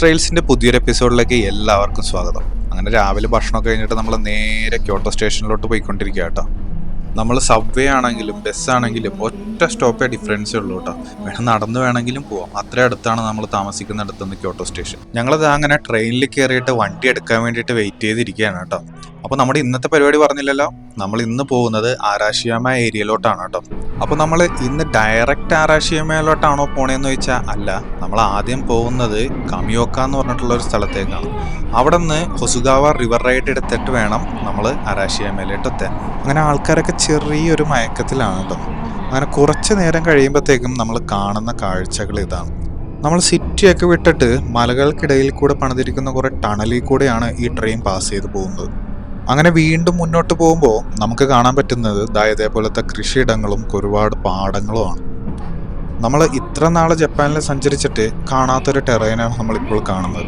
ട്രെയിൽസിന്റെ പുതിയൊരു എപ്പിസോഡിലേക്ക് എല്ലാവർക്കും സ്വാഗതം. അങ്ങനെ രാവിലെ ഭക്ഷണമൊക്കെ കഴിഞ്ഞിട്ട് നമ്മൾ നേരെ ക്യോട്ടോ സ്റ്റേഷനിലോട്ട് പോയിക്കൊണ്ടിരിക്കുക കേട്ടോ. നമ്മൾ സബ്വേ ആണെങ്കിലും ബസ്സാണെങ്കിലും ഒറ്റ സ്റ്റോപ്പേ ഡിഫറൻസേ ഉള്ളൂ കേട്ടോ. വേണം നടന്നു വേണമെങ്കിലും പോവാം, അത്ര അടുത്താണ് നമ്മൾ താമസിക്കുന്നിടത്തുനിന്ന് ക്യോട്ടോ സ്റ്റേഷൻ. ഞങ്ങളത് അങ്ങനെ ട്രെയിനിൽ കയറിയിട്ട് വണ്ടി എടുക്കാൻ വേണ്ടിയിട്ട് വെയിറ്റ് ചെയ്തിരിക്കുകയാണ് കേട്ടോ. അപ്പോൾ നമ്മുടെ ഇന്നത്തെ പരിപാടി പറഞ്ഞില്ലല്ലോ, നമ്മൾ ഇന്ന് പോകുന്നത് ആരാഷിയാമ ഏരിയയിലോട്ടാണ് കേട്ടോ. അപ്പോൾ നമ്മൾ ഇന്ന് ഡയറക്റ്റ് ആരാഷിയാമയിലോട്ടാണോ പോണേന്ന് ചോദിച്ചാൽ അല്ല, നമ്മൾ ആദ്യം പോകുന്നത് കമിയോക്ക എന്ന് പറഞ്ഞിട്ടുള്ള ഒരു സ്ഥലത്തേക്കാണ്. അവിടെ നിന്ന് ഹൊസുഗാവ റിവർ റൈഡ് എടുത്തിട്ട് വേണം നമ്മൾ ആരാഷിയാമയിലോട്ട് എത്താൻ. അങ്ങനെ ആൾക്കാരൊക്കെ ചെറിയൊരു മയക്കത്തിലാണ് കേട്ടോ. അങ്ങനെ കുറച്ച് നേരം കഴിയുമ്പോഴത്തേക്കും നമ്മൾ കാണുന്ന കാഴ്ചകൾ ഇതാണ്. നമ്മൾ സിറ്റിയൊക്കെ വിട്ടിട്ട് മലകൾക്കിടയിൽ കൂടെ പണിതിരിക്കുന്ന കുറേ ടണലിൽ കൂടെയാണ് ഈ ട്രെയിൻ പാസ് ചെയ്ത് പോകുന്നത്. അങ്ങനെ വീണ്ടും മുന്നോട്ട് പോകുമ്പോൾ നമുക്ക് കാണാൻ പറ്റുന്നത് ഇതേപോലത്തെ കൃഷിയിടങ്ങളും ഒരുപാട് പാടങ്ങളുമാണ്. നമ്മൾ ഇത്ര നാൾ ജപ്പാനിൽ സഞ്ചരിച്ചിട്ട് കാണാത്തൊരു ടെറൈനാണ് നമ്മളിപ്പോൾ കാണുന്നത്.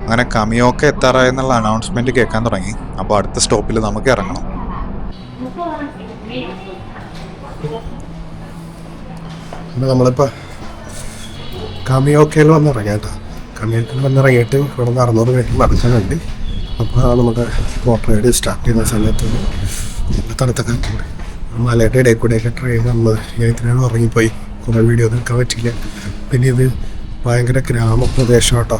അങ്ങനെ കമിയോക്ക എത്താറായെന്നുള്ള അനൗൺസ്മെന്റ് കേൾക്കാൻ തുടങ്ങി. അപ്പോൾ അടുത്ത സ്റ്റോപ്പിൽ നമുക്ക് ഇറങ്ങണം. നമ്മളിപ്പോൾ കമിയോക്കയിൽ വന്നിറങ്ങിയ കേട്ടോ. കമിയോക്കയിൽ വന്നിറങ്ങിയിട്ട് ഇവിടെ നിന്ന് 600 മീറ്റർ നടക്കാനുണ്ട്. അപ്പോൾ നമ്മുടെ ബോട്ട് റൈഡ് സ്റ്റാർട്ട് ചെയ്യുന്ന സമയത്ത് തണുത്ത കാറ്റുകൂടെ മലയുടെ ഇടയിൽ കൂടെയൊക്കെ ട്രെയിൻ നമ്മൾ ഇതിനാണ് ഉറങ്ങിപ്പോയി. കുറേ വീഡിയോ എടുക്കാൻ പറ്റില്ല. പിന്നെ ഇത് ഭയങ്കര ഗ്രാമപ്രദേശം കേട്ടോ.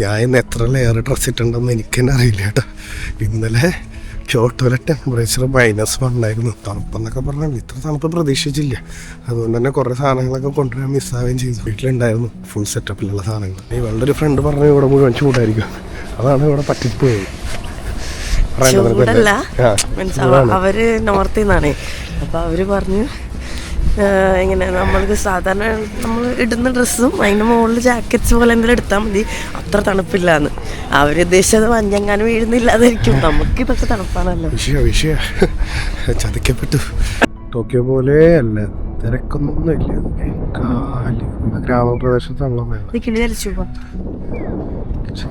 ഞാൻ ഇന്ന് എത്ര ലെയർ ഡ്രസ്സ് ഇട്ടുണ്ടെന്ന് എനിക്ക് തന്നെ അറിയില്ല കേട്ടോ. ഇന്നലെ ക്യോട്ടോയിലെ ടെമ്പറേച്ചർ -1 ആയിരുന്നു. തണുപ്പെന്നൊക്കെ പറഞ്ഞാൽ ഇത്ര തണുപ്പ് പ്രതീക്ഷിച്ചില്ല. അതുകൊണ്ട് തന്നെ കുറേ സാധനങ്ങളൊക്കെ കൊണ്ടുവരാൻ മിസ്സാവുകയും ചെയ്തു. വീട്ടിലുണ്ടായിരുന്നു ഫുൾ സെറ്റപ്പിലുള്ള സാധനങ്ങൾ. ഈ വളരെ ഫ്രണ്ട് പറഞ്ഞു ഇവിടെ മുഴുവൻ ചൂടായിരിക്കും. അതാണ് ഇവിടെ പറ്റിപ്പോയത്. അവര് നോർത്തിൽ നിന്നാണ്. അപ്പോൾ അവര് പറഞ്ഞു ഇങ്ങനെ നമ്മൾക്ക് സാധാരണ നമ്മൾ ഇടുന്ന ഡ്രസ്സും അതിൻ്റെ മുകളിൽ ജാക്കറ്റ്സ് പോലെ എന്തെങ്കിലും എടുത്താൽ മതി, അത്ര തണുപ്പില്ലാന്ന്. അവരുദ്ദേശിച്ചത് മഞ്ഞെങ്ങാനും വീഴുന്നില്ലാതായിരിക്കും. നമുക്ക് ഇതൊക്കെ തണുപ്പാണല്ലോ. വിഷയ ചതിക്കപ്പെട്ടു. ടോക്കിയോ പോലെ അല്ല, തിരക്കൊന്നുമില്ല. ഗ്രാമപ്രദേശത്താണല്ലോ. കിളി ധരിച്ചു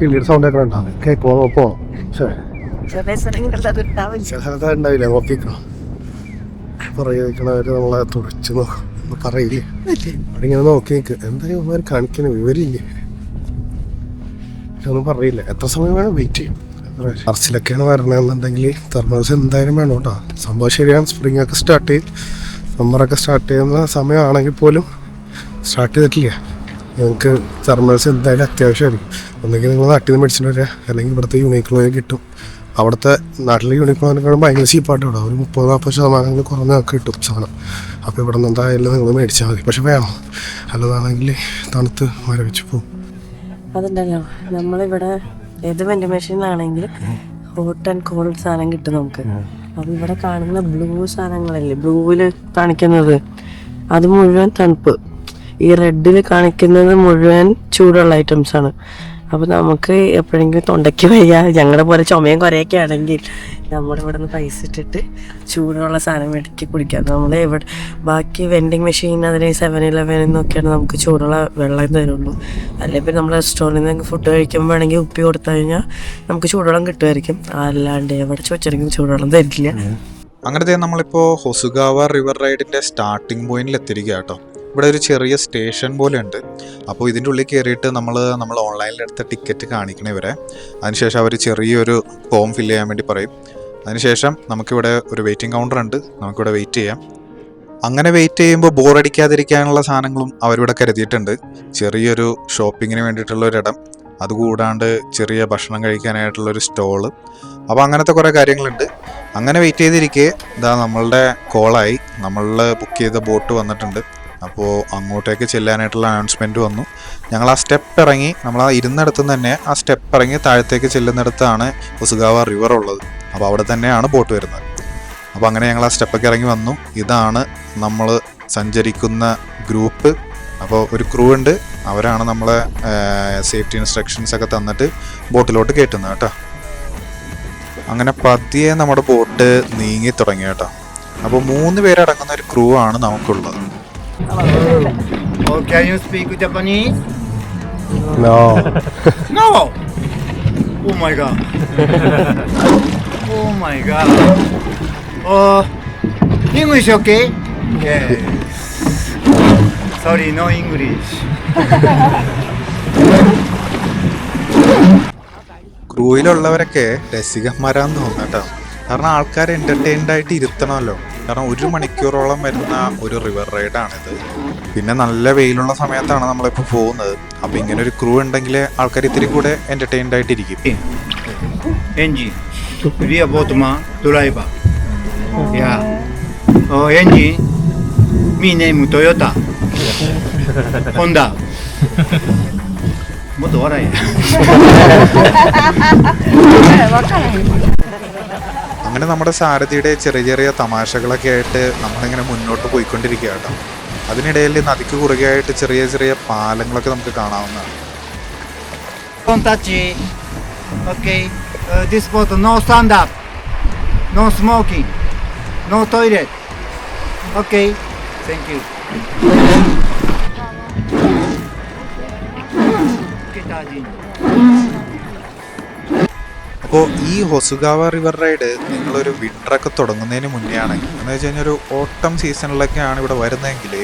കിളിയുടെ സൗണ്ട് ഒക്കെ ഉണ്ടാവും. കേൾക്കുമോ? പോവാം. ചെറിയ സ്ഥലങ്ങളിലത് ഉണ്ടാവില്ല. നോക്കിക്കോ, പറയുന്നവര് നമ്മളെ തുറച്ചു നോക്കും പറയില്ലേ. അവിടെ ഇങ്ങനെ നോക്കി നിൽക്കുക. എന്തായാലും അവന്മാർ കാണിക്കുന്ന വിവരില്ലേ, ഒന്നും പറയില്ല. എത്ര സമയം വേണം വെയിറ്റ് ചെയ്യും. മാർച്ചിലൊക്കെയാണ് വരണമെന്നുണ്ടെങ്കിൽ തെർമൽസ് എന്തായാലും വേണം കേട്ടോ. സംഭവം ശരിയാണ്. സ്പ്രിംഗ് ഒക്കെ സ്റ്റാർട്ട് ചെയ്യും, സമ്മറൊക്കെ സ്റ്റാർട്ട് ചെയ്യുന്ന സമയമാണെങ്കിൽ പോലും സ്റ്റാർട്ട് ചെയ്തിട്ടില്ല. ഞങ്ങൾക്ക് തെർമൽസ് എന്തായാലും അത്യാവശ്യമായിരിക്കും. ഒന്നെങ്കിൽ നിങ്ങൾ നാട്ടിൽ നിന്ന് മേടിച്ചിട്ട് വരിക, അല്ലെങ്കിൽ ഇവിടുത്തെ യൂണിക്ലോയിൽ കിട്ടും. അവിടുത്തെ നാട്ടിലെ യൂണിക്കോണിനെക്കാളും ഭയങ്കര ചീപ്പായിട്ട് ഇവിടെ ഒരു 30-40% കുറഞ്ഞൊക്കെ കിട്ടും സാധനം. അപ്പോൾ ഇവിടെ നിന്ന് എന്തായാലും നിങ്ങൾ മേടിച്ചാൽ മതി. പക്ഷെ വേണം, അല്ലതാണെങ്കിൽ തണുത്ത് മരവിച്ച് പോകും. അതുണ്ടല്ലോ, നമ്മളിവിടെ ഏത് വെൻഡിങ് മെഷീനിലാണെങ്കിൽ ഹോട്ട് ആൻഡ് കോൾഡ് സാധനം കിട്ടും നമുക്ക്. അപ്പോൾ ഇവിടെ കാണുന്ന ബ്ലൂ സാധനങ്ങളല്ലേ, ബ്ലൂവിൽ കാണിക്കുന്നത് അത് മുഴുവൻ തണുപ്പ്, ഈ റെഡിൽ കാണിക്കുന്നത് മുഴുവൻ ചൂടുള്ള ഐറ്റംസാണ്. അപ്പോൾ നമുക്ക് എപ്പോഴെങ്കിലും തൊണ്ടയ്ക്ക് വയ്യ, ഞങ്ങളുടെ പോലെ ചുമയും കുറയൊക്കെ ആണെങ്കിൽ നമ്മളിവിടെ നിന്ന് പൈസ ഇട്ടിട്ട് ചൂടുള്ള സാധനം മേടിച്ച് കുടിക്കാം. നമ്മൾ ഇവിടെ ബാക്കി വെൻഡിങ് മെഷീൻ അതിന് 7-11 നോക്കിയാണ് നമുക്ക് ചൂടുള്ള വെള്ളം തരുള്ളൂ. അല്ലെങ്കിൽ നമ്മൾ റെസ്റ്റോറൻറ്റിൽ നിന്ന് ഫുഡ് കഴിക്കുമ്പോൾ വേണമെങ്കിൽ ഉപ്പി കൊടുത്തു കഴിഞ്ഞാൽ നമുക്ക് ചൂടുവെള്ളം കിട്ടുമായിരിക്കും. അല്ലാണ്ട് എവിടെ ചോദിച്ചായിരിക്കും ചൂടുവെള്ളം തരില്ല. അങ്ങനത്തെ നമ്മളിപ്പോൾ ഹൊസുഗാവ റിവർ റൈഡിൻ്റെ സ്റ്റാർട്ടിംഗ് പോയിന്റിൽ എത്തിയിരിക്കുക കേട്ടോ. ഇവിടെ ഒരു ചെറിയ സ്റ്റേഷൻ പോലെ ഉണ്ട്. അപ്പോൾ ഇതിൻ്റെ ഉള്ളിൽ കയറിയിട്ട് നമ്മൾ ഓൺലൈനിൽ എടുത്ത ടിക്കറ്റ് കാണിക്കണേ ഇവരെ. അതിനുശേഷം അവർ ചെറിയൊരു ഫോം ഫില്ല് ചെയ്യാൻ വേണ്ടി പറയും. അതിനുശേഷം നമുക്കിവിടെ ഒരു വെയിറ്റിംഗ് കൗണ്ടർ ഉണ്ട്, നമുക്കിവിടെ വെയിറ്റ് ചെയ്യാം. അങ്ങനെ വെയിറ്റ് ചെയ്യുമ്പോൾ ബോറടിക്കാതിരിക്കാനുള്ള സാധനങ്ങളും അവരിവിടെ കരുതിയിട്ടുണ്ട്. ചെറിയൊരു ഷോപ്പിങ്ങിന് വേണ്ടിയിട്ടുള്ള ഒരിടം, അതുകൂടാണ്ട് ചെറിയ ഭക്ഷണം കഴിക്കാനായിട്ടുള്ളൊരു സ്റ്റോള്. അപ്പോൾ അങ്ങനത്തെ കുറേ കാര്യങ്ങളുണ്ട്. അങ്ങനെ വെയിറ്റ് ചെയ്തിരിക്കെ നമ്മളുടെ കോളായി, നമ്മൾ ബുക്ക് ചെയ്ത ബോട്ട് വന്നിട്ടുണ്ട്. അപ്പോൾ അങ്ങോട്ടേക്ക് ചെല്ലാനായിട്ടുള്ള അനൗൺസ്മെൻറ്റ് വന്നു. ഞങ്ങൾ ആ സ്റ്റെപ്പ് ഇറങ്ങി, നമ്മൾ ആ ഇരുന്നിടത്ത് തന്നെ ആ സ്റ്റെപ്പ് ഇറങ്ങി താഴത്തേക്ക് ചെല്ലുന്നിടത്താണ് ഹൊസുഗാവ റിവർ ഉള്ളത്. അപ്പോൾ അവിടെ തന്നെയാണ് ബോട്ട് വരുന്നത്. അപ്പോൾ അങ്ങനെ ഞങ്ങൾ ആ സ്റ്റെപ്പൊക്കെ ഇറങ്ങി വന്നു. ഇതാണ് നമ്മൾ സഞ്ചരിക്കുന്ന ഗ്രൂപ്പ്. അപ്പോൾ ഒരു ക്രൂ ഉണ്ട്, അവരാണ് നമ്മളെ സേഫ്റ്റി ഇൻസ്ട്രക്ഷൻസ് ഒക്കെ തന്നിട്ട് ബോട്ടിലോട്ട് കയറ്റുന്നത് കേട്ടോ. അങ്ങനെ പതിയെ നമ്മുടെ ബോട്ട് നീങ്ങി തുടങ്ങി കേട്ടോ. അപ്പോൾ 3 പേരടങ്ങുന്ന ഒരു ക്രൂ ആണ് നമുക്കുള്ളത്. Oh, can you speak Japanese? No. No! Oh my god. Oh my god. Oh, English okay? Yes. Sorry, no English. ക്രൂയിലുള്ളവരൊക്കെ രസികന്മാരാന്ന് തോന്നുന്നു കേട്ടോ. കാരണം ആൾക്കാർ എൻ്റർടൈൻഡ് ആയിട്ട് ഇരുത്തണമല്ലോ. കാരണം 1 മണിക്കൂറോളം വരുന്ന ഒരു റിവർ റൈഡാണിത്. പിന്നെ നല്ല വെയിലുള്ള സമയത്താണ് നമ്മളിപ്പോൾ പോകുന്നത്. അപ്പോൾ ഇങ്ങനെ ഒരു ക്രൂ ഉണ്ടെങ്കിൽ ആൾക്കാർ ഇത്തിരി കൂടെ എൻ്റർടൈൻഡ് ആയിട്ടിരിക്കും. 엔진, 리어 보트만 드라이버. 야, 엔진, 미네임 토요타, 혼다. 뭐또 알아야. അങ്ങനെ നമ്മുടെ സാരഥിയുടെ ചെറിയ ചെറിയ തമാശകളൊക്കെ ആയിട്ട് നമ്മളിങ്ങനെ മുന്നോട്ട് പോയിക്കൊണ്ടിരിക്കുക കേട്ടോ. അതിനിടയിൽ നദിക്ക് കുറുകെയായിട്ട് ചെറിയ ചെറിയ പാലങ്ങളൊക്കെ നമുക്ക് കാണാവുന്നതാണ്. Don't touch it. Okay. This boat no stand up, no smoking, no toilet. Okay. Thank you. Okay, Tajin. അപ്പോൾ ഈ ഹൊസുഗാവ റിവർ റൈഡ് നിങ്ങളൊരു വിൻ്ററൊക്കെ തുടങ്ങുന്നതിന് മുന്നേ ആണെങ്കിൽ എന്ന് വെച്ച് കഴിഞ്ഞാൽ ഒരു ഓട്ടം സീസണിലൊക്കെയാണ് ഇവിടെ വരുന്നതെങ്കിൽ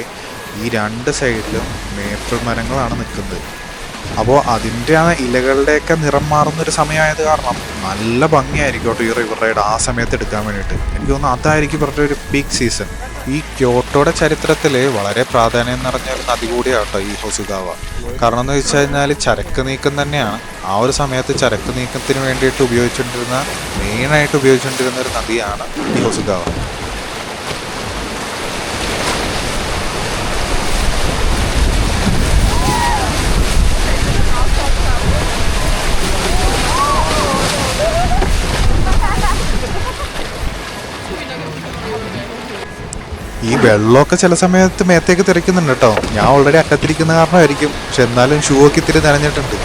ഈ 2 സൈഡിലും മേപ്പിൾ മരങ്ങളാണ് നിൽക്കുന്നത്. അപ്പോൾ അതിൻ്റെ ആ ഇലകളുടെയൊക്കെ നിറം മാറുന്നൊരു സമയമായത് കാരണം നല്ല ഭംഗിയായിരിക്കും കേട്ടോ ഈ റിവർ റൈഡ് ആ സമയത്ത് എടുക്കാൻ വേണ്ടിയിട്ട്. എനിക്ക് തോന്നുന്നു അതായിരിക്കും ഇവരുടെ ഒരു പീക്ക് സീസൺ. ഈ ക്യോട്ടോയുടെ ചരിത്രത്തിൽ വളരെ പ്രാധാന്യം നിറഞ്ഞ ഒരു നദി കൂടിയാണ് കേട്ടോ ഈ ഹൊസുഗാവ. കാരണം എന്ന് വെച്ച് കഴിഞ്ഞാൽ ചരക്ക് നീക്കം തന്നെയാണ് ആ ഒരു സമയത്ത് ചരക്ക് നീക്കത്തിന് വേണ്ടിയിട്ട് മെയിനായിട്ട് ഉപയോഗിച്ചുകൊണ്ടിരുന്ന ഒരു നദിയാണ് ഈ ഹൊസുഗാവ. ഈ വെള്ളമൊക്കെ ചില സമയത്ത് മേത്തേക്ക് തെറിക്കുന്നുണ്ട് കേട്ടോ. ഞാൻ ഓൾറെഡി അറ്റത്തിരിക്കുന്ന കാരണമായിരിക്കും, പക്ഷെ എന്നാലും ഷൂ ഒക്കെ ഇത്തിരി നനഞ്ഞിട്ടുണ്ട്.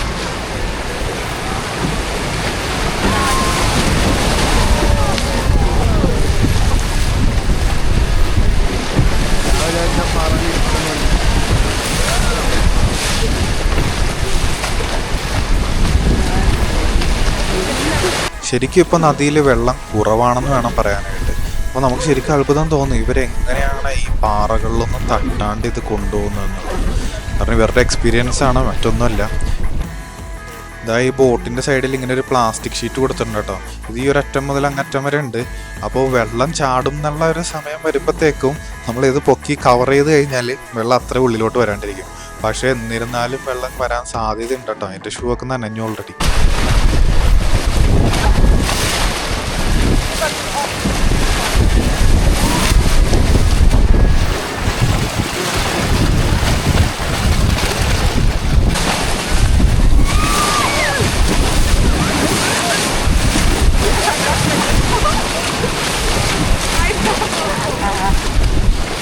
ശരിക്കും ഇപ്പോൾ നദിയിൽ വെള്ളം കുറവാണെന്ന് വേണം പറയാനായിട്ട്. അപ്പോൾ നമുക്ക് ശരിക്കും അത്ഭുതം തോന്നും ഇവരെങ്ങനെയാണ് ഈ പാറകളിലൊന്നും തട്ടാണ്ട് ഇത് കൊണ്ടുപോകുന്നതെന്നുള്ളത്. കാരണം ഇവരുടെ എക്സ്പീരിയൻസ് ആണ്, മറ്റൊന്നുമല്ല. ഇതാ ഈ ബോട്ടിൻ്റെ സൈഡിൽ ഇങ്ങനെ ഒരു പ്ലാസ്റ്റിക് ഷീറ്റ് കൊടുത്തിട്ടുണ്ട് കേട്ടോ. ഇത് ഈ ഒരു അറ്റം മുതൽ അങ്ങറ്റം വരെ ഉണ്ട്. അപ്പോൾ വെള്ളം ചാടും എന്നുള്ള ഒരു സമയം വരുമ്പോഴത്തേക്കും നമ്മളിത് പൊക്കി കവർ ചെയ്ത് കഴിഞ്ഞാൽ വെള്ളം അത്ര ഉള്ളിലോട്ട് വരാണ്ടിരിക്കും. പക്ഷേ എന്നിരുന്നാലും വെള്ളം വരാൻ സാധ്യതയുണ്ട് കേട്ടോ. എൻ്റെ ഷൂ ഒക്കെ നനഞ്ഞു ഓൾറെഡി.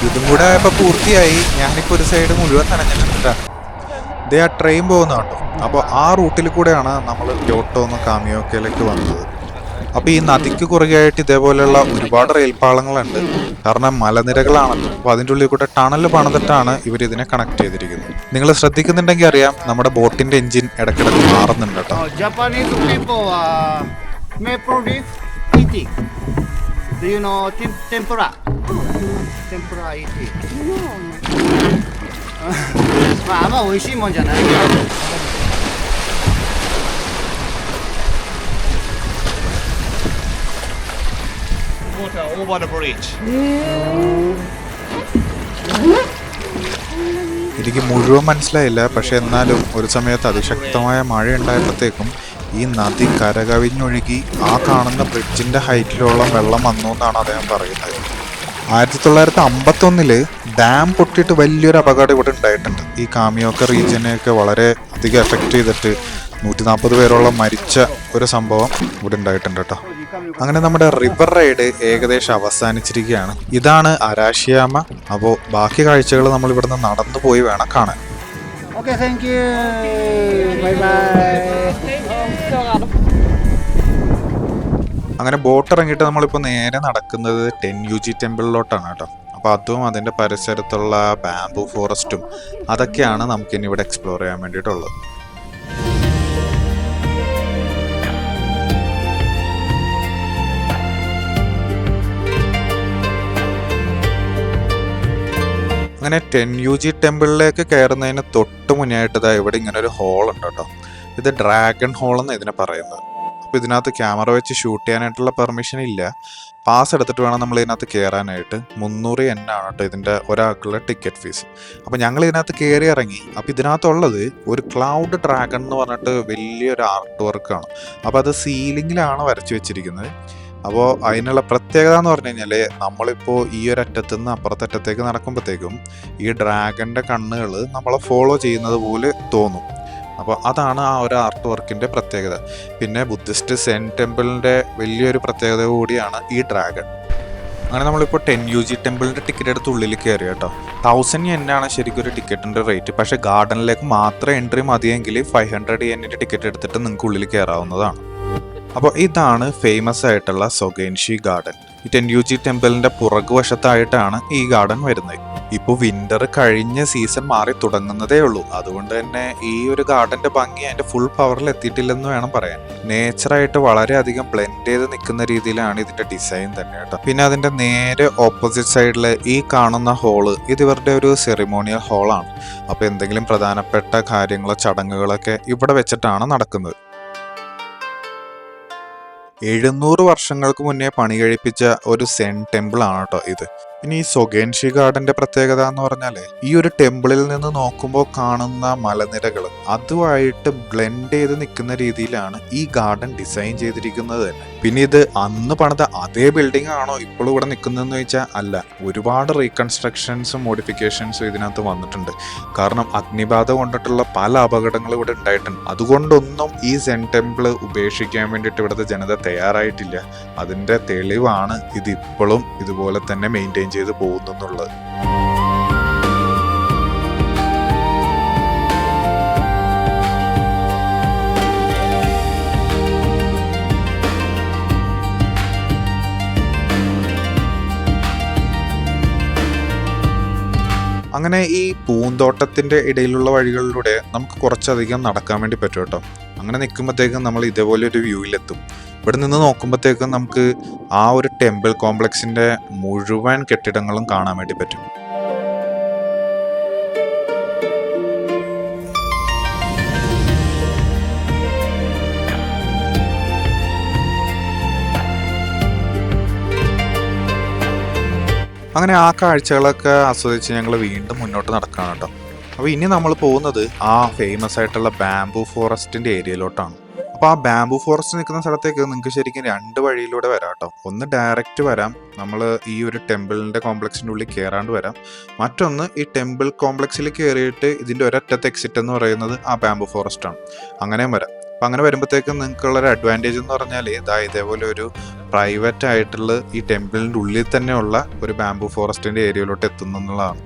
ഇതും കൂടെ ഇപ്പോൾ പൂർത്തിയായി. ഞാനിപ്പോൾ ഒരു സൈഡ് മുഴുവൻ നനഞ്ഞിട്ടുണ്ട്. ഇതേ ആ ട്രെയിൻ പോകുന്നുണ്ടോ. അപ്പോൾ ആ റൂട്ടിൽ കൂടെയാണ് നമ്മൾ ക്യോട്ടോ നിന്ന് കാമിയോക്കയിലേക്ക് വന്നത്. അപ്പോൾ ഈ നദിക്ക് കുറുകെയായിട്ട് ഇതേപോലെയുള്ള ഒരുപാട് റെയിൽപാളങ്ങളുണ്ട്. കാരണം മലനിരകളാണല്ലോ. അപ്പോൾ അതിൻ്റെ ഉള്ളിൽ കൂടെ ടണൽ പണിതിട്ടാണ് ഇവരിതിനെ കണക്ട് ചെയ്തിരിക്കുന്നത്. നിങ്ങൾ ശ്രദ്ധിക്കുന്നുണ്ടെങ്കിൽ അറിയാം നമ്മുടെ ബോട്ടിൻ്റെ എൻജിൻ ഇടയ്ക്കിടയ്ക്ക് മാറുന്നുണ്ട് കേട്ടോ. Japanese people maple leaf eating. Do you know tempura? Tempura eating. まああんま美味しいもんじゃないけど。Water over the bridge. എനിക്ക് മുഴുവൻ മനസ്സിലായില്ല, പക്ഷെ എന്നാലും ഒരു സമയത്ത് അതിശക്തമായ മഴ ഉണ്ടായപ്പോഴത്തേക്കും ഈ നദി കരകവിഞ്ഞൊഴുകി ആ കാണുന്ന ബ്രിഡ്ജിൻ്റെ ഹൈറ്റിലുള്ള വെള്ളം വന്നു എന്നാണ് അദ്ദേഹം പറയുന്നത്. 1951 ഡാം പൊട്ടിയിട്ട് വലിയൊരു അപകടം ഇവിടെ ഉണ്ടായിട്ടുണ്ട്. ഈ കാമിയോക്ക റീജിയനെയൊക്കെ വളരെ അധികം എഫക്റ്റ് ചെയ്തിട്ട് 140 പേരോളം മരിച്ച ഒരു സംഭവം ഇവിടെ ഉണ്ടായിട്ടുണ്ട് കേട്ടോ. അങ്ങനെ നമ്മുടെ റിവർ റൈഡ് ഏകദേശം അവസാനിച്ചിരിക്കുകയാണ്. ഇതാണ് അരാഷിയാമ. അപ്പോൾ ബാക്കി കാഴ്ചകൾ നമ്മൾ ഇവിടുന്ന് നടന്നു പോയി വേണം കാണാൻ. Okay, thank you. Bye bye. അങ്ങനെ ബോട്ട് ഇറങ്ങിയിട്ട് നമ്മളിപ്പോൾ നേരെ നടക്കുന്നത് ടെൻയുജി ടെമ്പിളിലോട്ടാണ് കേട്ടോ. അപ്പോൾ അതും അതിൻ്റെ പരിസരത്തുള്ള ബാംബു ഫോറസ്റ്റും അതൊക്കെയാണ് നമുക്കിനി ഇവിടെ എക്സ്പ്ലോർ ചെയ്യാൻ വേണ്ടിയിട്ടുള്ളത്. അങ്ങനെ ടെൻയുജി ടെമ്പിളിലേക്ക് കയറുന്നതിന് തൊട്ട് മുന്നായിട്ട് ഇവിടെ ഇങ്ങനെ ഒരു ഹോൾ ഉണ്ട് കേട്ടോ. ഇത് ഡ്രാഗൺ ഹോൾ എന്ന് ഇതിനെ പറയുന്നത്. നമുക്കിപ്പോൾ ഇതിനകത്ത് ക്യാമറ വെച്ച് ഷൂട്ട് ചെയ്യാനായിട്ടുള്ള പെർമിഷൻ ഇല്ല. പാസ് എടുത്തിട്ട് വേണം നമ്മൾ ഇതിനകത്ത് കയറാനായിട്ട്. 300 Yen ആണ് കേട്ടോ ഇതിൻ്റെ ഒരാൾക്കുള്ള ടിക്കറ്റ് ഫീസ്. അപ്പോൾ ഞങ്ങൾ ഇതിനകത്ത് കയറി ഇറങ്ങി. അപ്പോൾ ഇതിനകത്തുള്ളത് ഒരു ക്ലൗഡ് ഡ്രാഗൺ എന്ന് പറഞ്ഞിട്ട് വലിയൊരു ആർട്ട് വർക്കാണ്. അപ്പോൾ അത് സീലിങ്ങിലാണ് വരച്ചു വെച്ചിരിക്കുന്നത്. അപ്പോൾ അതിനുള്ള പ്രത്യേകത എന്ന് പറഞ്ഞു കഴിഞ്ഞാൽ നമ്മളിപ്പോൾ ഈ ഒരു അറ്റത്തു നിന്ന് അപ്പുറത്തറ്റത്തേക്ക് നടക്കുമ്പോഴത്തേക്കും ഈ ഡ്രാഗൻ്റെ കണ്ണുകൾ നമ്മളെ ഫോളോ ചെയ്യുന്നത് പോലെ തോന്നും. അപ്പോൾ അതാണ് ആ ഒരു ആർട്ട് വർക്കിൻ്റെ പ്രത്യേകത. പിന്നെ ബുദ്ധിസ്റ്റ് സെൻ ടെമ്പിളിൻ്റെ വലിയൊരു പ്രത്യേകത കൂടിയാണ് ഈ ഡ്രാഗൺ. അങ്ങനെ നമ്മളിപ്പോൾ 10 UG ടെമ്പിളിൻ്റെ ടിക്കറ്റ് എടുത്ത് ഉള്ളിൽ കയറി കേട്ടോ. 1000 Yen ആണ് ശരിക്കും ഒരു ടിക്കറ്റിൻ്റെ റേറ്റ്. പക്ഷേ ഗാർഡനിലേക്ക് മാത്രം എൻട്രി മതിയെങ്കിൽ 500 Yen ടിക്കറ്റ് എടുത്തിട്ട് നിങ്ങൾക്ക് ഉള്ളിൽ കയറാവുന്നതാണ്. അപ്പോൾ ഇതാണ് ഫേമസ് ആയിട്ടുള്ള സൊഗേൻഷി ഗാർഡൻ. ഈ 10 UG ടെമ്പിളിൻ്റെ പുറകുവശത്തായിട്ടാണ് ഈ ഗാർഡൻ വരുന്നത്. ഇപ്പോൾ വിൻ്റർ കഴിഞ്ഞ സീസൺ മാറി തുടങ്ങുന്നതേ ഉള്ളൂ. അതുകൊണ്ട് തന്നെ ഈ ഒരു ഗാർഡൻ്റെ ഭംഗി അതിൻ്റെ ഫുൾ പവറിൽ എത്തിയിട്ടില്ലെന്ന് വേണം പറയാൻ. നേച്ചറായിട്ട് വളരെയധികം ബ്ലെൻഡ് ചെയ്ത് നിൽക്കുന്ന രീതിയിലാണ് ഇതിൻ്റെ ഡിസൈൻ തന്നെ കേട്ടോ. പിന്നെ അതിൻ്റെ നേരെ ഓപ്പോസിറ്റ് സൈഡിൽ ഈ കാണുന്ന ഹോള് ഇത് ഇവരുടെ ഒരു സെറിമോണിയൽ ഹോളാണ്. അപ്പോൾ എന്തെങ്കിലും പ്രധാനപ്പെട്ട കാര്യങ്ങളോ ചടങ്ങുകളൊക്കെ ഇവിടെ വെച്ചിട്ടാണ് നടക്കുന്നത്. 700 വർഷങ്ങൾക്ക് മുന്നേ പണി കഴിപ്പിച്ച ഒരു സെൻ ടെമ്പിൾ ആണ് കേട്ടോ ഇത്. ഇനി ഈ സൊഗേൻഷി ഗാർഡന്റെ പ്രത്യേകത എന്ന് പറഞ്ഞാൽ ഈ ഒരു ടെമ്പിളിൽ നിന്ന് നോക്കുമ്പോൾ കാണുന്ന മലനിരകൾ അതുമായിട്ട് ബ്ലെൻഡ് ചെയ്ത് നിൽക്കുന്ന രീതിയിലാണ് ഈ ഗാർഡൻ ഡിസൈൻ ചെയ്തിരിക്കുന്നത് തന്നെ. പിന്നെ ഇത് അന്ന് പണിത അതേ ബിൽഡിംഗ് ആണോ ഇപ്പോഴും ഇവിടെ നിൽക്കുന്നതെന്ന് ചോദിച്ചാൽ അല്ല. ഒരുപാട് റീകൺസ്ട്രക്ഷൻസും മോഡിഫിക്കേഷൻസും ഇതിനകത്ത് വന്നിട്ടുണ്ട്. കാരണം അഗ്നിബാധ കൊണ്ടിട്ടുള്ള പല അപകടങ്ങളും ഇവിടെ ഉണ്ടായിട്ടുണ്ട്. അതുകൊണ്ടൊന്നും ഈ സെൻ ടെമ്പിൾ ഉപേക്ഷിക്കാൻ വേണ്ടിയിട്ട് ഇവിടുത്തെ ജനത തയ്യാറായിട്ടില്ല. അതിൻ്റെ തെളിവാണ് ഇത് ഇപ്പോഴും ഇതുപോലെ തന്നെ മെയിൻറ്റെയിൻ ചെയ്ത് പോകുന്നുള്ളത്. അങ്ങനെ ഈ പൂന്തോട്ടത്തിൻ്റെ ഇടയിലുള്ള വഴികളിലൂടെ നമുക്ക് കുറച്ചധികം നടക്കാൻ വേണ്ടി പറ്റും കേട്ടോ. അങ്ങനെ നിൽക്കുമ്പോഴത്തേക്കും നമ്മൾ ഇതേപോലെ ഒരു വ്യൂവിലെത്തും. ഇവിടെ നിന്ന് നോക്കുമ്പോഴത്തേക്കും നമുക്ക് ആ ഒരു ടെമ്പിൾ കോംപ്ലക്സിൻ്റെ മുഴുവൻ കെട്ടിടങ്ങളും കാണാൻ വേണ്ടി പറ്റും. അങ്ങനെ ആ കാഴ്ചകളൊക്കെ ആസ്വദിച്ച് ഞങ്ങൾ വീണ്ടും മുന്നോട്ട് നടക്കുകയാണ് കേട്ടോ. അപ്പോൾ ഇനി നമ്മൾ പോകുന്നത് ആ ഫേമസ് ആയിട്ടുള്ള ബാംബു ഫോറസ്റ്റിൻ്റെ ഏരിയയിലോട്ടാണ്. അപ്പോൾ ആ ബാംബു ഫോറസ്റ്റ് നിൽക്കുന്ന സ്ഥലത്തേക്ക് നിങ്ങൾക്ക് ശരിക്കും 2 വഴിയിലൂടെ വരാം കേട്ടോ. ഒന്ന് ഡയറക്റ്റ് വരാം, നമ്മൾ ഈ ഒരു ടെമ്പിളിൻ്റെ കോംപ്ലക്സിൻ്റെ ഉള്ളിൽ കയറാണ്ട് വരാം. മറ്റൊന്ന് ഈ ടെമ്പിൾ കോംപ്ലക്സിൽ കയറിയിട്ട് ഇതിൻ്റെ ഒരറ്റത്തെ എക്സിറ്റ് എന്ന് പറയുന്നത് ആ ബാംബു ഫോറസ്റ്റ് ആണ്. അങ്ങനെയും വരാം. അപ്പം അങ്ങനെ വരുമ്പോഴത്തേക്കും നിങ്ങൾക്കുള്ളൊരു അഡ്വാൻറ്റേജ് എന്ന് പറഞ്ഞാൽ ഇതേപോലെ ഒരു പ്രൈവറ്റ് ആയിട്ടുള്ള ഈ ടെമ്പിളിൻ്റെ ഉള്ളിൽ തന്നെയുള്ള ഒരു ബാംബു ഫോറസ്റ്റിൻ്റെ ഏരിയയിലോട്ട് എത്തുന്നു എന്നുള്ളതാണ്.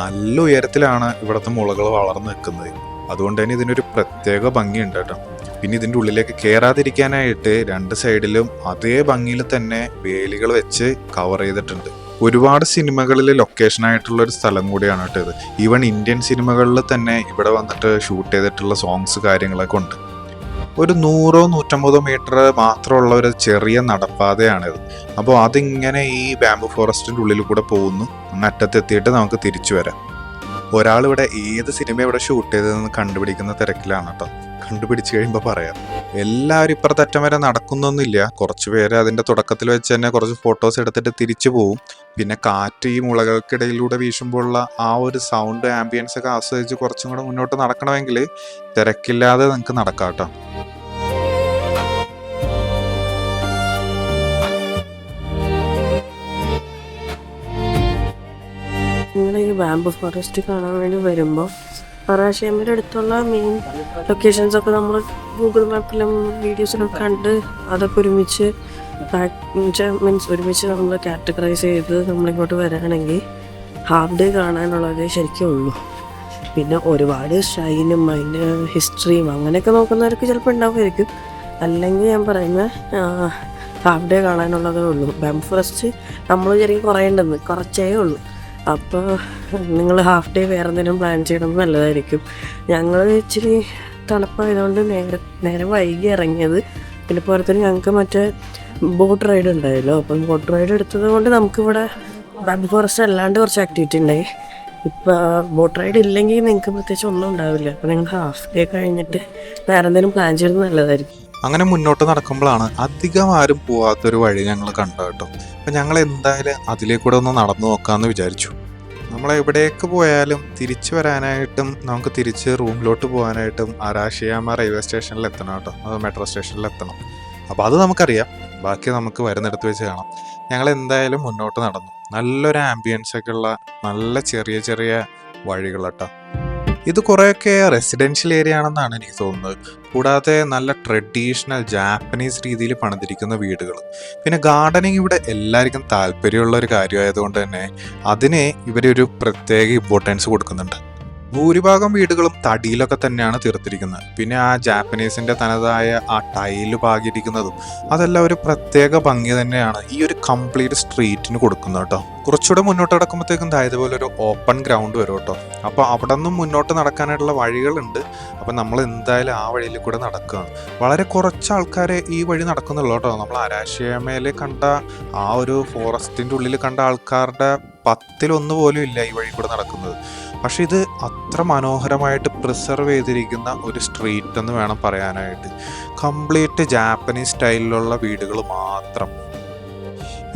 നല്ല ഉയരത്തിലാണ് ഇവിടുത്തെ മുളകൾ വളർന്നു നിൽക്കുന്നത്. അതുകൊണ്ട് തന്നെ ഇതിനൊരു പ്രത്യേക ഭംഗിയുണ്ട് കേട്ടോ. പിന്നെ ഇതിൻ്റെ ഉള്ളിലേക്ക് കയറാതിരിക്കാനായിട്ട് 2 സൈഡിലും അതേ ഭംഗിയിൽ തന്നെ വേലികൾ വെച്ച് കവർ ചെയ്തിട്ടുണ്ട്. ഒരുപാട് സിനിമകളിൽ ലൊക്കേഷനായിട്ടുള്ള ഒരു സ്ഥലം കൂടിയാണ് കേട്ടോ ഇത്. ഈവൻ ഇന്ത്യൻ സിനിമകളിൽ തന്നെ ഇവിടെ വന്നിട്ട് ഷൂട്ട് ചെയ്തിട്ടുള്ള സോങ്സ് കാര്യങ്ങളൊക്കെ ഉണ്ട്. ഒരു 100-150 മീറ്റർ മാത്രമുള്ള ഒരു ചെറിയ നടപ്പാതയാണിത്. അപ്പോൾ അതിങ്ങനെ ഈ ബാംബു ഫോറസ്റ്റിൻ്റെ ഉള്ളിൽ കൂടെ പോകുന്നു. അറ്റത്തെത്തിയിട്ട് നമുക്ക് തിരിച്ചു വരാം. ഒരാളിവിടെ ഏത് സിനിമ ഇവിടെ ഷൂട്ട് ചെയ്തതെന്ന് കണ്ടുപിടിക്കുന്ന തിരക്കിലാണ് കേട്ടോ. കണ്ടുപിടിച്ച് കഴിയുമ്പോൾ പറയാം. എല്ലാവരും ഇപ്പുറത്തറ്റം വരെ നടക്കുന്നൊന്നുമില്ല. കുറച്ച് പേര് അതിൻ്റെ തുടക്കത്തിൽ വെച്ച് തന്നെ കുറച്ച് ഫോട്ടോസ് എടുത്തിട്ട് തിരിച്ചു പോവും. പിന്നെ കാറ്റ് ഈ മുളകൾക്കിടയിലൂടെ വീശുമ്പോഴുള്ള ആ ഒരു സൗണ്ട് ആംബിയൻസ് ഒക്കെ ആസ്വദിച്ച് കുറച്ചും കൂടെ മുന്നോട്ട് നടക്കണമെങ്കിൽ തിരക്കില്ലാതെ നിങ്ങൾക്ക് നടക്കാം കേട്ടോ. നിങ്ങൾ ഈ ബാംബു ഫോറസ്റ്റ് കാണാൻ വേണ്ടി വരുമ്പോൾ പറാശിയമ്മയുടെ അടുത്തുള്ള മെയിൻ ലൊക്കേഷൻസൊക്കെ നമ്മൾ ഗൂഗിൾ മാപ്പിലും വീഡിയോസിലും കണ്ട് അതൊക്കെ ഒരുമിച്ച് ഒരുമിച്ച് നമ്മൾ കാറ്റഗറൈസ് ചെയ്ത് നമ്മളിങ്ങോട്ട് വരാണെങ്കിൽ ഹാഫ് ഡേ കാണാനുള്ളതേ ശരിക്കും ഉള്ളൂ. പിന്നെ ഒരുപാട് ഷൈനും അതിൻ്റെ ഹിസ്റ്ററിയും അങ്ങനെയൊക്കെ നോക്കുന്നവർക്ക് ചിലപ്പോൾ ഉണ്ടാവുമായിരിക്കും. അല്ലെങ്കിൽ ഞാൻ പറയുന്ന ഹാഫ് ഡേ കാണാനുള്ളതേ ഉള്ളൂ. ബാംബു ഫോറസ്റ്റ് നമ്മൾ ശരിക്കും കുറേണ്ടെന്ന് കുറച്ചേ ഉള്ളൂ. അപ്പോൾ നിങ്ങൾ ഹാഫ് ഡേ വേറെ എന്തെങ്കിലും പ്ലാൻ ചെയ്യണമെന്ന് നല്ലതായിരിക്കും. ഞങ്ങൾ ഇച്ചിരി തണുപ്പായതുകൊണ്ട് നേരെ വൈകി ഇറങ്ങിയത്. പിന്നെ പുറത്തുനിന്ന് ഞങ്ങൾക്ക് മറ്റേ ബോട്ട് റൈഡ് ഉണ്ടായല്ലോ. അപ്പം ബോട്ട് റൈഡ് എടുത്തത് കൊണ്ട് നമുക്കിവിടെ ബാംബു ഫോറസ്റ്റ് അല്ലാണ്ട് കുറച്ച് ആക്ടിവിറ്റി ഉണ്ടായി. ഇപ്പം ബോട്ട് റൈഡ് ഇല്ലെങ്കിൽ നിങ്ങൾക്ക് പ്രത്യേകിച്ച് ഒന്നും ഉണ്ടാവില്ല. അപ്പം നിങ്ങൾ ഹാഫ് ഡേ കഴിഞ്ഞിട്ട് വേറെ എന്തെങ്കിലും പ്ലാൻ ചെയ്തത് നല്ലതായിരിക്കും. അങ്ങനെ മുന്നോട്ട് നടക്കുമ്പോഴാണ് അധികം ആരും പോവാത്തൊരു വഴി ഞങ്ങൾ കണ്ടു കേട്ടോ. അപ്പം ഞങ്ങൾ എന്തായാലും അതിലേക്കൂടെ ഒന്ന് നടന്നു നോക്കാമെന്ന് വിചാരിച്ചു. നമ്മൾ എവിടേക്ക് പോയാലും തിരിച്ചു വരാനായിട്ടും നമുക്ക് തിരിച്ച് റൂമിലോട്ട് പോകാനായിട്ടും അരാഷിയാമ റെയിൽവേ സ്റ്റേഷനിൽ എത്തണം കേട്ടോ, അത് മെട്രോ സ്റ്റേഷനിൽ എത്തണം. അപ്പോൾ അത് നമുക്കറിയാം, ബാക്കി നമുക്ക് വരുന്നിടത്ത് വെച്ച് കാണാം. ഞങ്ങൾ എന്തായാലും മുന്നോട്ട് നടന്നു. നല്ലൊരു ആംബിയൻസ് ഒക്കെ ഉള്ള നല്ല ചെറിയ ചെറിയ വഴികൾ കേട്ടോ. ഇത് കുറേയൊക്കെ റെസിഡൻഷ്യൽ ഏരിയ ആണെന്നാണ് എനിക്ക് തോന്നുന്നത്. കൂടാതെ നല്ല ട്രഡീഷണൽ ജാപ്പനീസ് രീതിയിൽ പണിതിരിക്കുന്ന വീടുകൾ. പിന്നെ ഗാർഡനിങ് ഇവിടെ എല്ലാവർക്കും താല്പര്യമുള്ള ഒരു കാര്യമായതുകൊണ്ട് തന്നെ അതിന് ഇവരൊരു പ്രത്യേക ഇമ്പോർട്ടൻസ് കൊടുക്കുന്നുണ്ട്. ഭൂരിഭാഗം വീടുകളും തടിയിലൊക്കെ തന്നെയാണ് തീർത്തിരിക്കുന്നത്. പിന്നെ ആ ജാപ്പനീസിന്റെ തനതായ ആ ടൈല് പാകിയിരിക്കുന്നതും അതെല്ലാം ഒരു പ്രത്യേക ഭംഗി തന്നെയാണ് ഈ ഒരു കംപ്ലീറ്റ് സ്ട്രീറ്റിന് കൊടുക്കുന്നത് കേട്ടോ. കുറച്ചുകൂടെ മുന്നോട്ട് നടക്കുമ്പോഴത്തേക്കും ഇതുപോലെ ഒരു ഓപ്പൺ ഗ്രൗണ്ട് വരും കേട്ടോ. അപ്പോൾ അവിടെ നിന്നും മുന്നോട്ട് നടക്കാനായിട്ടുള്ള വഴികളുണ്ട്. അപ്പം നമ്മൾ എന്തായാലും ആ വഴിയിൽ കൂടെ നടക്കുകയാണ്. വളരെ കുറച്ച് ആൾക്കാരെ ഈ വഴി നടക്കുന്നുള്ളൂ കേട്ടോ. നമ്മൾ അരാഷിയാമയിൽ കണ്ട ആ ഒരു ഫോറസ്റ്റിൻ്റെ ഉള്ളിൽ കണ്ട ആൾക്കാരുടെ 10-1 പോലും ഇല്ല ഈ വഴി കൂടെ നടക്കുന്നത്. പക്ഷെ ഇത് അത്ര മനോഹരമായിട്ട് പ്രിസർവ് ചെയ്തിരിക്കുന്ന ഒരു സ്ട്രീറ്റ് എന്ന് വേണം പറയാനായിട്ട്. കംപ്ലീറ്റ് ജാപ്പനീസ് സ്റ്റൈലിലുള്ള വീടുകൾ മാത്രം.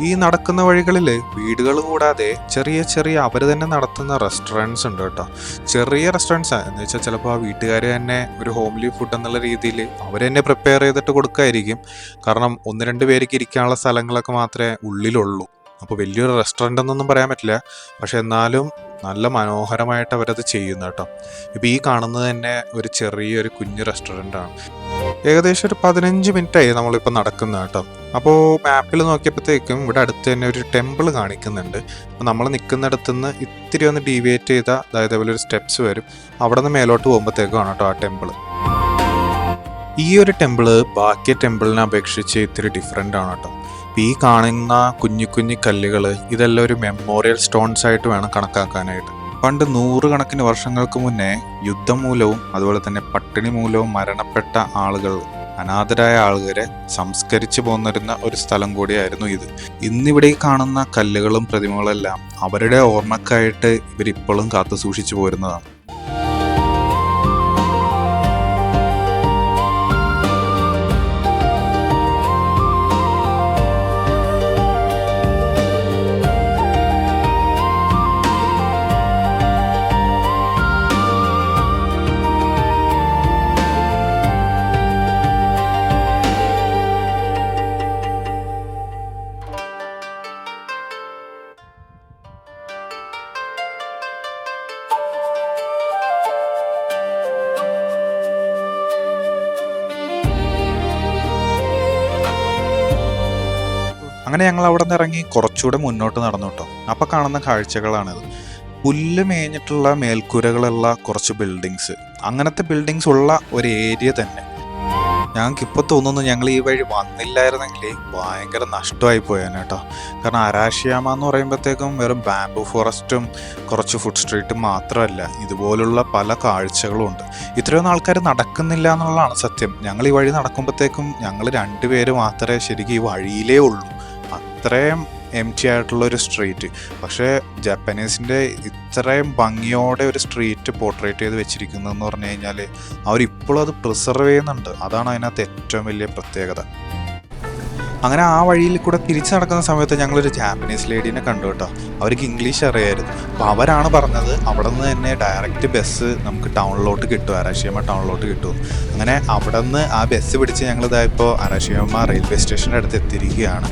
ഈ നടക്കുന്ന വഴികളിൽ വീടുകൾ കൂടാതെ ചെറിയ ചെറിയ അവർ തന്നെ നടത്തുന്ന റെസ്റ്റോറൻറ്റ്സ് ഉണ്ട് കേട്ടോ. ചെറിയ റെസ്റ്റോറൻറ്റ്സ് എന്ന് വെച്ചാൽ ചിലപ്പോൾ ആ വീട്ടുകാർ തന്നെ ഒരു ഹോംലി ഫുഡ് എന്നുള്ള രീതിയിൽ അവർ തന്നെ പ്രിപ്പയർ ചെയ്തിട്ട് കൊടുക്കുമായിരിക്കും. കാരണം 1-2 പേർക്ക് ഇരിക്കാനുള്ള സ്ഥലങ്ങളൊക്കെ മാത്രമേ ഉള്ളിലുള്ളൂ. അപ്പോൾ വലിയൊരു റെസ്റ്റോറൻ്റ് എന്നൊന്നും പറയാൻ പറ്റില്ല. പക്ഷെ എന്നാലും നല്ല മനോഹരമായിട്ട് അവരത് ചെയ്യുന്നു കേട്ടോ. ഇപ്പോൾ ഈ കാണുന്നത് തന്നെ ഒരു ചെറിയൊരു കുഞ്ഞു റെസ്റ്റോറൻ്റാണ്. ഏകദേശം ഒരു 15 മിനിറ്റായി നമ്മളിപ്പോൾ നടക്കുന്നത് കേട്ടോ. അപ്പോൾ മാപ്പിൽ നോക്കിയപ്പോഴത്തേക്കും ഇവിടെ അടുത്ത് തന്നെ ഒരു ടെമ്പിൾ കാണിക്കുന്നുണ്ട്. അപ്പോൾ നമ്മൾ നിൽക്കുന്നിടത്തുനിന്ന് ഇത്തിരി ഒന്ന് ഡീവിയേറ്റ് ചെയ്താൽ അതായത് ഒരു സ്റ്റെപ്സ് വരും. അവിടെ നിന്ന് മേലോട്ട് പോകുമ്പോഴത്തേക്കാണ് കേട്ടോ ആ ടെമ്പിൾ. ഈ ഒരു ടെമ്പിള് ബാക്കി ടെമ്പിളിനെ അപേക്ഷിച്ച് ഇത്തിരി ഡിഫറെൻ്റ് ആണ് കേട്ടോ. ഈ കാണുന്ന കുഞ്ഞു കുഞ്ഞു കല്ലുകൾ ഇതെല്ലാം ഒരു മെമ്മോറിയൽ സ്റ്റോൺസ് ആയിട്ട് വേണം കണക്കാക്കാനായിട്ട്. പണ്ട് 100 കണക്കിന് വർഷങ്ങൾക്ക് മുന്നേ യുദ്ധം മൂലവും അതുപോലെ തന്നെ പട്ടിണി മൂലവും മരണപ്പെട്ട ആളുകൾ, അനാഥരായ ആളുകളെ സംസ്കരിച്ചു പോന്നിരുന്ന ഒരു സ്ഥലം കൂടിയായിരുന്നു ഇത്. ഇന്നിവിടെ കാണുന്ന കല്ലുകളും പ്രതിമകളെല്ലാം അവരുടെ ഓർമ്മക്കായിട്ട് ഇവരിപ്പോഴും കാത്തു സൂക്ഷിച്ചു പോരുന്നതാണ്. അങ്ങനെ ഞങ്ങൾ അവിടെ നിന്ന് ഇറങ്ങി കുറച്ചുകൂടെ മുന്നോട്ട് നടന്നു കേട്ടോ. അപ്പോൾ കാണുന്ന കാഴ്ചകളാണിത്. പുല്ല് മേഞ്ഞിട്ടുള്ള മേൽക്കൂരകളുള്ള കുറച്ച് ബിൽഡിങ്സ്, അങ്ങനത്തെ ബിൽഡിങ്സ് ഉള്ള ഒരു ഏരിയ തന്നെ. ഞങ്ങൾക്കിപ്പോൾ തോന്നുന്നു ഞങ്ങൾ ഈ വഴി വന്നില്ലായിരുന്നെങ്കിൽ ഭയങ്കര നഷ്ടമായി പോയേനെ കേട്ടോ. കാരണം അരാഷിയാമ എന്ന് പറയുമ്പോഴത്തേക്കും വെറും ബാംബു ഫോറസ്റ്റും കുറച്ച് ഫുഡ് സ്ട്രീറ്റും മാത്രമല്ല, ഇതുപോലുള്ള പല കാഴ്ചകളും ഉണ്ട്. ഇത്രയൊന്നും ആൾക്കാർ നടക്കുന്നില്ല എന്നുള്ളതാണ് സത്യം. ഞങ്ങൾ ഈ വഴി നടക്കുമ്പോഴത്തേക്കും ഞങ്ങൾ 2 പേര് മാത്രമേ ശരിക്കും ഈ വഴിയിലേ ഉള്ളൂ. അത്രയും എംറ്റി ആയിട്ടുള്ളൊരു സ്ട്രീറ്റ്. പക്ഷേ ജാപ്പനീസിൻ്റെ ഇത്രയും ഭംഗിയോടെ ഒരു സ്ട്രീറ്റ് പോർട്രേറ്റ് ചെയ്ത് വെച്ചിരിക്കുന്നതെന്ന് പറഞ്ഞു കഴിഞ്ഞാൽ അവരിപ്പോഴും അത് പ്രിസർവ് ചെയ്യുന്നുണ്ട്. അതാണ് അതിനകത്ത് ഏറ്റവും വലിയ പ്രത്യേകത. അങ്ങനെ ആ വഴിയിൽ കൂടെ തിരിച്ചു നടക്കുന്ന സമയത്ത് ഞങ്ങളൊരു ജാപ്പനീസ് ലേഡീനെ കണ്ടു കേട്ടോ. അവർക്ക് ഇംഗ്ലീഷ് അറിയായിരുന്നു. അപ്പോൾ അവരാണ് പറഞ്ഞത് അവിടെ നിന്ന് തന്നെ ഡയറക്റ്റ് ബസ് നമുക്ക് ടൗണിലോട്ട് കിട്ടും, അരാഷിയാമ ടൗണിലോട്ട് കിട്ടും. അങ്ങനെ അവിടെ നിന്ന് ആ ബസ് പിടിച്ച് ഞങ്ങളിതായപ്പോൾ അരാഷിയാമ റെയിൽവേ സ്റ്റേഷൻ്റെ അടുത്ത് എത്തിയിരിക്കുകയാണ്.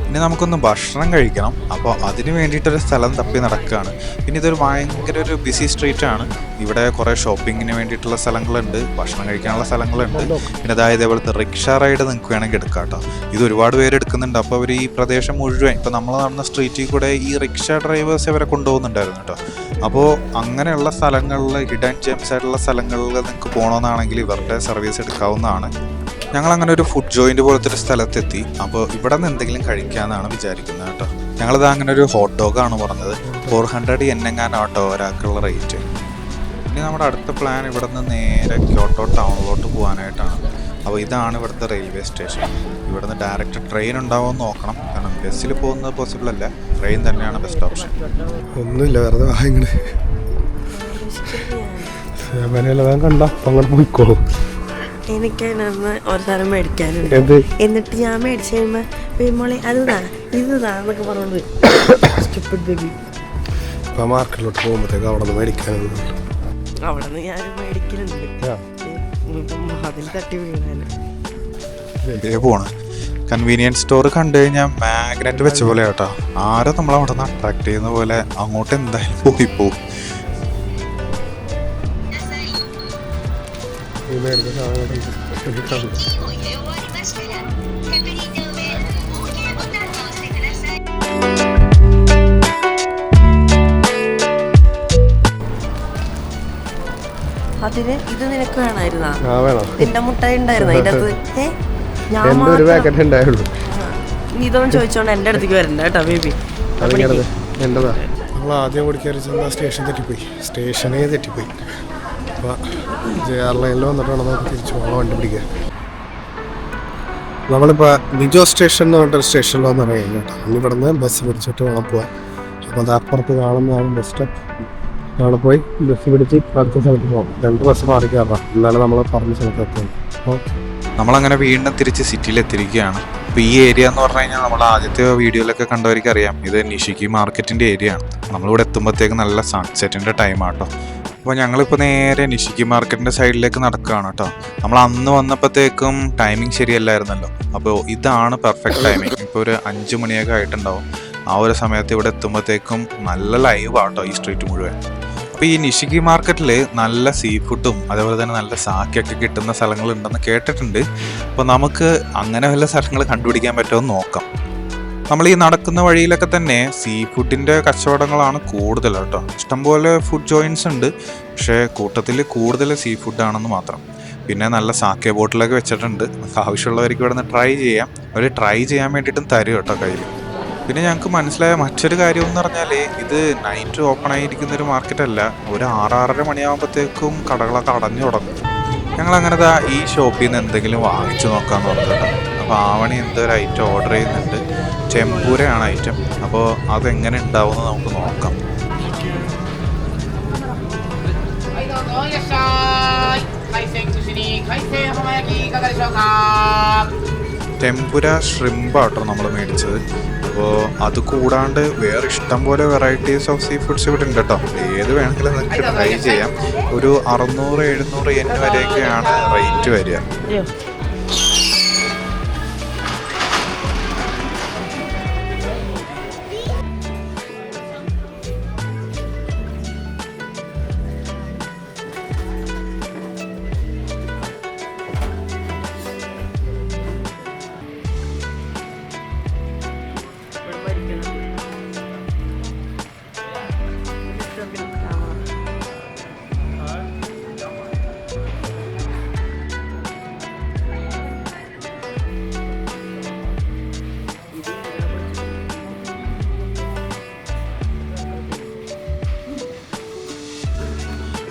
ഇനി നമുക്കൊന്ന് ഭക്ഷണം കഴിക്കണം. അപ്പോൾ അതിന് വേണ്ടിയിട്ടൊരു സ്ഥലം തപ്പി നടക്കുകയാണ്. പിന്നെ ഇതൊരു ഭയങ്കര ഒരു ബിസി സ്ട്രീറ്റാണ്. ഇവിടെ കുറേ ഷോപ്പിങ്ങിന് വേണ്ടിയിട്ടുള്ള സ്ഥലങ്ങളുണ്ട്, ഭക്ഷണം കഴിക്കാനുള്ള സ്ഥലങ്ങളുണ്ട്. പിന്നെ അതായത് ഇതേപോലത്തെ റിക്ഷ റൈഡ് നിങ്ങൾക്ക് വേണമെങ്കിൽ എടുക്കാം കേട്ടോ. ഇത് ഒരുപാട് പേര് എടുക്കുന്നുണ്ട്. അപ്പോൾ അവർ ഈ പ്രദേശം മുഴുവൻ ഇപ്പോൾ നമ്മൾ നടന്ന സ്ട്രീറ്റിൽ കൂടെ ഈ റിക്ഷ ഡ്രൈവേഴ്സ് അവരെ കൊണ്ടുപോകുന്നുണ്ടായിരുന്നു കേട്ടോ. അപ്പോൾ അങ്ങനെയുള്ള സ്ഥലങ്ങളിൽ, ഹിഡൻ ജെംസ് ആയിട്ടുള്ള സ്ഥലങ്ങളിൽ നിങ്ങൾക്ക് പോകണമെന്നാണെങ്കിൽ ഇവരുടെ സർവീസ് എടുക്കാവുന്നതാണ്. ഞങ്ങളങ്ങനെ ഒരു ഫുഡ് ജോയിൻ്റ് പോലത്തെ ഒരു സ്ഥലത്തെത്തി. അപ്പോൾ ഇവിടെ നിന്ന് എന്തെങ്കിലും കഴിക്കാമെന്നാണ് വിചാരിക്കുന്നത് കേട്ടോ. ഞങ്ങളിത് അങ്ങനെ ഒരു ഹോട്ട് ഡോഗാണ് പറഞ്ഞത്. 400 yen എങ്ങാനാണ് കേട്ടോ ഒരാൾക്കുള്ള റേറ്റ്. ഇനി നമ്മുടെ അടുത്ത പ്ലാൻ ഇവിടെ നിന്ന് നേരെ ക്യോട്ടോ ടൗണിലോട്ട് പോകാനായിട്ടാണ്. അപ്പോൾ ഇതാണ് ഇവിടുത്തെ റെയിൽവേ സ്റ്റേഷൻ. ഇവിടുന്ന് ഡയറക്റ്റ് ട്രെയിൻ ഉണ്ടാവുമെന്ന് നോക്കണം, കാരണം ബസ്സിൽ പോകുന്നത് പോസിബിൾ അല്ല. ട്രെയിൻ തന്നെയാണ് ബെസ്റ്റ് ഓപ്ഷൻ. ഒന്നുമില്ല, വെറുതെ ഇങ്ങനെ ഞാൻ കണ്ട അങ്ങോട്ട് പോയിക്കോ. എനിക്ക് അതിനകത്ത് ഒരു സാധനം മേടിക്കാനുണ്ട്. എന്നിട്ട് ഞാൻ മേടിച്ചു കഴിയുമ്പോൾ മോളെ ഇതാന്നൊക്കെ പറഞ്ഞോണ്ട് ഇപ്പം മാർക്കറ്റിലോട്ട് പോകുമ്പോഴത്തേക്ക് അവിടെ നിന്ന് മേടിക്കാനുണ്ട്. അവിടെ നിന്ന് ഞാൻ മേടിക്കലുണ്ട്. അതിൽ തട്ടി വീണാല് പോണ് കൺവീനിയൻസ് സ്റ്റോർ കണ്ടു കഴിഞ്ഞാൽ മാഗ്നറ്റ് വെച്ച പോലെ കേട്ടോ. ആരും നമ്മളവിടെ നിന്ന് അട്രാക്ട് ചെയ്യുന്ന പോലെ അങ്ങോട്ട് എന്തായാലും പോയിപ്പോവും. അതിന് ഇത് നിനക്ക് വേണമായിരുന്നാ? നിന്റെ മുട്ടായി ഉണ്ടായിരുന്നു അതിനകത്ത്. നീ ഇതൊന്നും ചോദിച്ചോണ്ട് എന്റെ അടുത്തേക്ക് വരണ്ട കേട്ടോ ബേബി. നമ്മൾ ആദ്യം ഓടിക്കയറി ചെന്ന സ്റ്റേഷനേ തെറ്റിപ്പോയി. അപ്പോൾ JR ലൈനിൽ വന്നിട്ടാണ് നമുക്ക് തിരിച്ചു പോകാൻ വണ്ടി പിടിക്കുക. നമ്മളിപ്പോൾ ബിജോ സ്റ്റേഷൻ എന്ന് പറഞ്ഞൊരു സ്റ്റേഷനിൽ വന്ന് ഇറങ്ങി കേട്ടോ. ഇനി ഇവിടെ നിന്ന് ബസ് പിടിച്ചിട്ട് വേണം പോവാൻ. അപ്പോൾ അത് അപ്പുറത്ത് കാണുന്നതാണ് ബസ് സ്റ്റോപ്പ്. അവിടെ പോയി ബസ് പിടിച്ച് അടുത്ത സ്ഥലത്ത് പോകാം. 2 ബസ് മാറി കയറാം, എന്നാലും നമ്മൾ പറഞ്ഞ സ്ഥലത്ത് എത്തും. അപ്പോൾ നമ്മളങ്ങനെ വീണ്ടും തിരിച്ച് സിറ്റിയിൽ എത്തിയിരിക്കുകയാണ്. ഇപ്പോൾ ഈ ഏരിയ എന്ന് പറഞ്ഞു കഴിഞ്ഞാൽ നമ്മൾ ആദ്യത്തെ വീഡിയോയിലൊക്കെ കണ്ടവർക്ക് അറിയാം, ഇത് നിഷിക്കി മാർക്കറ്റിൻ്റെ ഏരിയ ആണ്. നമ്മളിവിടെ എത്തുമ്പോഴത്തേക്ക് നല്ല സൺസെറ്റിൻ്റെ ടൈമാട്ടോ. അപ്പോൾ ഞങ്ങളിപ്പോൾ നേരെ നിഷിക്കി മാർക്കറ്റിൻ്റെ സൈഡിലേക്ക് നടക്കുകയാണ് കേട്ടോ. നമ്മൾ അന്ന് വന്നപ്പോഴത്തേക്കും ടൈമിംഗ് ശരിയല്ലായിരുന്നല്ലോ. അപ്പോൾ ഇതാണ് പെർഫെക്റ്റ് ടൈമിംഗ്. ഇപ്പോൾ ഒരു 5 മണിയൊക്കെ ആയിട്ടുണ്ടാവും. ആ ഒരു സമയത്ത് ഇവിടെ എത്തുമ്പോഴത്തേക്കും നല്ല ലൈവ് ആട്ടോ ഈ സ്ട്രീറ്റ് മുഴുവൻ. അപ്പോൾ ഈ നിഷിക്കി മാർക്കറ്റിൽ നല്ല സീ ഫുഡും അതേപോലെ തന്നെ നല്ല സാക്കിയൊക്കെ കിട്ടുന്ന സ്ഥലങ്ങളുണ്ടെന്ന് കേട്ടിട്ടുണ്ട്. അപ്പോൾ നമുക്ക് അങ്ങനെ വല്ല സ്ഥലങ്ങൾ കണ്ടുപിടിക്കാൻ പറ്റുമെന്ന് നോക്കാം. നമ്മൾ ഈ നടക്കുന്ന വഴിയിലൊക്കെ തന്നെ സീ ഫുഡിൻ്റെ കച്ചവടങ്ങളാണ് കൂടുതൽ കേട്ടോ. ഇഷ്ടംപോലെ ഫുഡ് ജോയിൻസ് ഉണ്ട്, പക്ഷേ കൂട്ടത്തിൽ കൂടുതൽ സീ ഫുഡാണെന്ന് മാത്രം. പിന്നെ നല്ല സാക്കെ ബോട്ടിലൊക്കെ വെച്ചിട്ടുണ്ട്. ആവശ്യമുള്ളവർക്ക് ഇവിടെ നിന്ന് ട്രൈ ചെയ്യാം. അവർ ട്രൈ ചെയ്യാൻ വേണ്ടിയിട്ടും തരും കേട്ടോ കയ്യിൽ. പിന്നെ ഞങ്ങൾക്ക് മനസ്സിലായ മറ്റൊരു കാര്യം എന്ന് പറഞ്ഞാൽ ഇത് നൈറ്റ് ഓപ്പൺ ആയിരിക്കുന്ന ഒരു മാർക്കറ്റല്ല. ഒരു 6-6:30 മണിയാകുമ്പോഴത്തേക്കും കടകളൊക്കെ അടഞ്ഞു തുടങ്ങും. ഞങ്ങളങ്ങനെ ഈ ഷോപ്പിൽ നിന്ന് എന്തെങ്കിലും വാങ്ങിച്ചു നോക്കാമെന്ന് പറഞ്ഞു കേട്ടോ. അപ്പോൾ ആവണി എന്തൊരു ഐറ്റം ഓർഡർ ചെയ്യുന്നുണ്ട്. ചെമ്പൂരയാണ് ഐറ്റം. അപ്പോൾ അതെങ്ങനെ ഉണ്ടാവുമെന്ന് നമുക്ക് നോക്കാം. ടെമ്പുര ഷ്രിമ്പാട്ടോ നമ്മൾ മേടിച്ചത്. അപ്പോൾ അത് കൂടാണ്ട് വേറെ ഇഷ്ടം പോലെ വെറൈറ്റീസ് ഓഫ് സീ ഫുഡ്സ് ഇവിടെ ഉണ്ട് കേട്ടോ. ഏത് വേണമെങ്കിലും നിങ്ങൾക്ക് ട്രൈ ചെയ്യാം. ഒരു 600-700 yen വരെയൊക്കെയാണ് റേറ്റ് വരിക.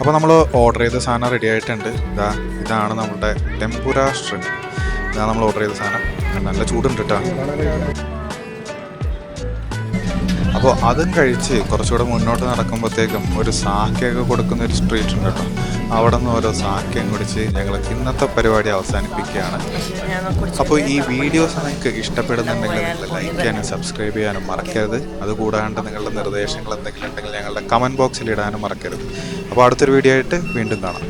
അപ്പോൾ നമ്മൾ ഓർഡർ ചെയ്ത സാധനം റെഡി ആയിട്ടുണ്ട്. ഇതാണ് നമ്മുടെ ടെമ്പുര ഷ്രിംപ്. ഇതാണ് നമ്മൾ ഓർഡർ ചെയ്ത സാധനം. നല്ല ചൂടുണ്ട് കേട്ടോ. അപ്പോൾ അതും കഴിച്ച് കുറച്ചുകൂടെ മുന്നോട്ട് നടക്കുമ്പോഴത്തേക്കും ഒരു സാക്കയൊക്കെ കൊടുക്കുന്ന ഒരു സ്ട്രീറ്റ് ഉണ്ട് കേട്ടോ. അവിടെ നിന്ന് ഓരോ സാക്കയും കുടിച്ച് ഞങ്ങൾ ഇന്നത്തെ പരിപാടി അവസാനിപ്പിക്കുകയാണ്. അപ്പോൾ ഈ വീഡിയോസ് നിങ്ങൾക്ക് ഇഷ്ടപ്പെടുന്നുണ്ടെങ്കിൽ നിങ്ങൾ ലൈക്ക് ചെയ്യാനും സബ്സ്ക്രൈബ് ചെയ്യാനും മറക്കരുത്. അതുകൂടാണ്ട് നിങ്ങളുടെ നിർദ്ദേശങ്ങൾ എന്തെങ്കിലും ഉണ്ടെങ്കിൽ ഞങ്ങളുടെ കമൻറ്റ് ബോക്സിൽ ഇടാനും മറക്കരുത്. അപ്പോൾ അടുത്തൊരു വീഡിയോ ആയിട്ട് വീണ്ടും കാണാം.